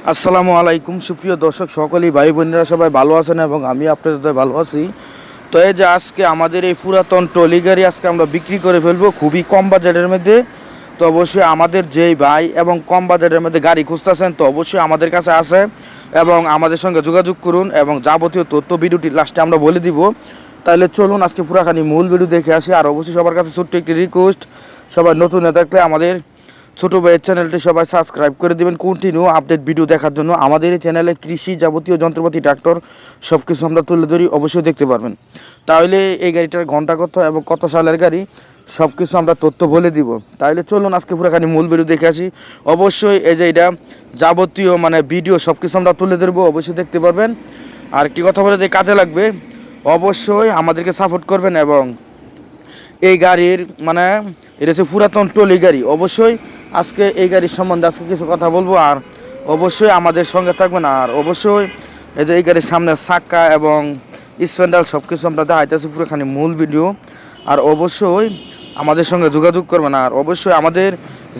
আসসালামু আলাইকুম সুপ্রিয় দর্শক সকলেই ভাই বোনেরা সবাই ভালো আছেন এবং আমি আপনাদের ভালো আছি। তো এই যে আজকে আমাদের এই পুরাতন ট্রলি গাড়ি আজকে আমরা বিক্রি করে ফেলবো খুবই কম বাজেটের মধ্যে। তো অবশ্যই আমাদের যেই ভাই এবং কম বাজেটের মধ্যে গাড়ি খুঁজতেছেন তো অবশ্যই আমাদের কাছে আছে এবং আমাদের সঙ্গে যোগাযোগ করুন এবং যাবতীয় তথ্য ভিডিওটি লাস্টে আমরা বলে দিব। তাহলে চলুন আজকে পুরাখানি মূল ভিডিও দেখে আসি। আর অবশ্যই সবার কাছে ছোট্ট একটি রিকোয়েস্ট, সবাই নতুন হয়ে থাকলে আমাদের ছোটো ভাইয়ের চ্যানেলটি সবাই সাবস্ক্রাইব করে দেবেন কন্টিনিউ আপডেট ভিডিও দেখার জন্য। আমাদের এই চ্যানেলে কৃষি যাবতীয় যন্ত্রপাতি ট্রাক্টর সব কিছু আমরা তুলে ধরি, অবশ্যই দেখতে পারবেন। তাহলে এই গাড়িটার ঘন্টা কত এবং কত সালের গাড়ি সব কিছু আমরা তথ্য বলে দিব। তাহলে চলুন আজকে পুরোখানি মূল ভিডিও দেখে আসি। অবশ্যই এই যে এটা যাবতীয় ভিডিও সব কিছু আমরা তুলে ধরবো, অবশ্যই দেখতে পারবেন। আর কি কথা বলে যে কাজে লাগবে, অবশ্যই আমাদেরকে সাপোর্ট করবেন। এবং এই গাড়ির এটা হচ্ছে পুরাতন ট্রলি গাড়ি। অবশ্যই আজকে এই গাড়ির সম্বন্ধে আজকে কিছু কথা বলবো, আর অবশ্যই আমাদের সঙ্গে থাকবেন। আর অবশ্যই এই যে এই গাড়ির সামনে চাক্কা এবং স্প্যান্ডাল সব কিছু আমরা দেখাইতেছি পুরোখানি মূল ভিডিও। আর অবশ্যই আমাদের সঙ্গে যোগাযোগ করবেন। আর অবশ্যই আমাদের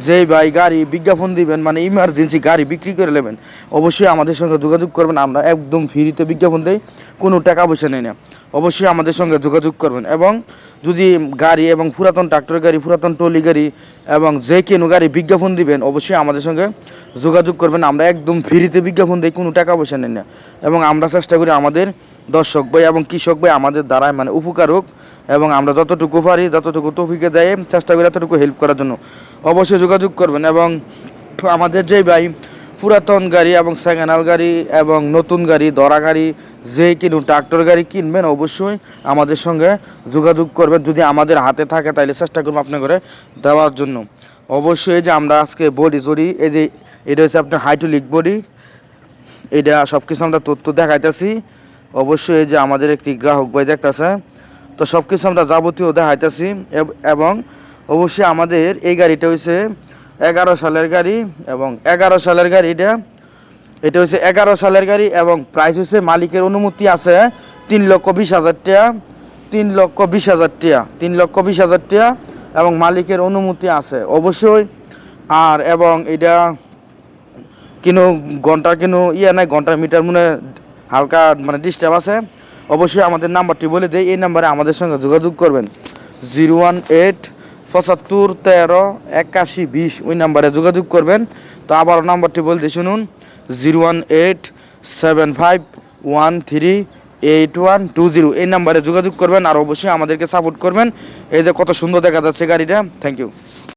যেই ভাই গাড়ি বিজ্ঞাপন দিবেন ইমার্জেন্সি গাড়ি বিক্রি করে নেবেন, অবশ্যই আমাদের সঙ্গে যোগাযোগ করবেন। আমরা একদম ফ্রিতে বিজ্ঞাপন দিই, কোনো টাকা পয়সা নেই না। অবশ্যই আমাদের সঙ্গে যোগাযোগ করবেন। এবং যদি গাড়ি এবং পুরাতন ট্রাক্টর গাড়ি, পুরাতন ট্রলি গাড়ি এবং যে কোনো গাড়ি বিজ্ঞাপন দিবেন, অবশ্যই আমাদের সঙ্গে যোগাযোগ করবেন। আমরা একদম ফ্রিতে বিজ্ঞাপন দিই, কোনো টাকা পয়সা নেই না। এবং আমরা চেষ্টা করি আমাদের দর্শক ভাই এবং কৃষক ভাই আমাদের দ্বারাই উপকার হোক, এবং আমরা যতটুকু পারি যতটুকু তৌফিকে দেয় চেষ্টা করি এতটুকু হেল্প করার জন্য। অবশ্যই যোগাযোগ করবেন। এবং আমাদের যেই ভাই পুরাতন গাড়ি এবং সেকেন্ড হ্যান্ড গাড়ি এবং নতুন গাড়ি ধরা গাড়ি যে কিনুন ট্রাক্টর গাড়ি কিনবেন, অবশ্যই আমাদের সঙ্গে যোগাযোগ করবেন। যদি আমাদের হাতে থাকে তাহলে চেষ্টা করবো আপনার করে দেওয়ার জন্য। অবশ্যই যে আমরা আজকে বডি জড়ি এই যে এটা হচ্ছে আপনার হাইড্রোলিক বডি, এটা সব কিছু আমরা তথ্য দেখাইতেছি। অবশ্যই যে আমাদের একটি গ্রাহক ভাই দেখতেছে, তো সব কিছু আমরা যাবতীয় দেখাইতেছি। এবং অবশ্যই আমাদের এই গাড়িটা হচ্ছে 11 সালের গাড়ি এবং 11 সালের গাড়ি এটা হচ্ছে 11 সালের গাড়ি এবং প্রাইস হচ্ছে মালিকের অনুমতি আছে 3,20,000 টাকা, 3,20,000 টাকা, 3,20,000 টাকা এবং মালিকের অনুমতি আছে অবশ্যই। আর এবং এটা কোনো ঘন্টার কোনো নাই, ঘন্টার মিটার হালকা ডিস্টার্ব আছে। অবশ্যই আমাদের নাম্বারটি বলে দেয়, এই নাম্বারে আমাদের সঙ্গে যোগাযোগ করবেন 018-75-13-81-20, ওই নাম্বারে যোগাযোগ করবেন। তো আবারও নাম্বারটি বলতে শুনুন 018-75-13-81-20, এই নাম্বারে যোগাযোগ করবেন। আর অবশ্যই আমাদেরকে সাপোর্ট করবেন। এই যে কত সুন্দর দেখা যাচ্ছে গাড়িটা। Thank you.